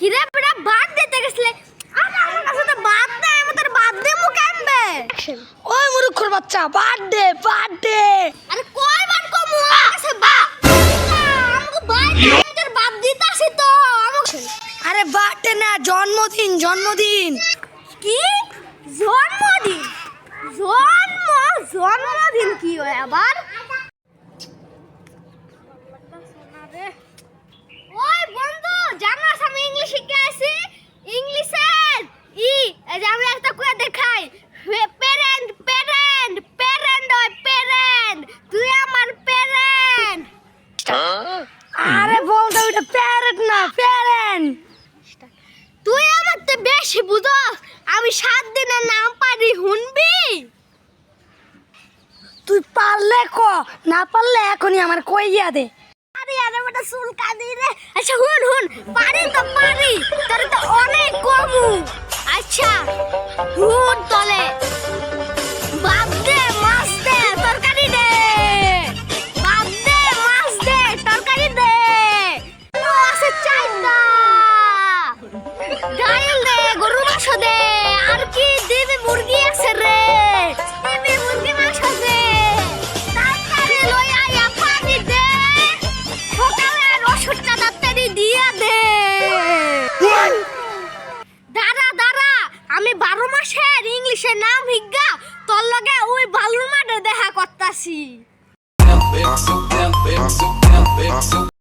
কিরে বেটা বাদ দিতে গেছলে আরে আমার কাছে তো বাদ নাই আমাদের বাদ দে মু কেনবে ওই মুরুখর বাচ্চা বাদ দে আরে কয় বার কমু আমার কাছে বাদ আমগো বাদ আমাদের বাদ দিতাছি তো আমাকে আরে বাদে না জন্মদিন কি জন্মদিন কি হয় আবার ওই বন্ধু জানাস আমি ইংলিশ শিখে আছি ইংলিশের এই যে আমি একটা কই দেখাই প্যারেন্ট ওই প্যারেন্ট তুই আমার প্যারেন্ট আরে বলতো এটা প্যারেন্ট না প্যারেন্ট তুই আমার তে বেশি বুঝস আমি 7 দিনের নাম পারি হুনবি তুই পারলে ক না পারলে এখনই আমার কইয়া দে আরে আরে বেটা চুল কাঁদি রে আচ্ছা হুন পারি তোর তো অনেক কমু আচ্ছা হুন তলে বাপ দে মাছ দে তরকারি দে বাপ দে মাছ দে তরকারি দে ও আছে চাইদা ডাইল দে গরু মাংস দে আর কি দিবি মুরগি আছে রে দিবি মুরগি মাংস দে তাড়াতাড়ি লই আয়া পানি দে সকালে রসুনটা তাড়াতাড়ি দিয়া দে দাঁড়া আমি 12 মাসের ইংলিশের নাম হিগা তোর লগে ওই বালুর মাঠে দেখা করতাছি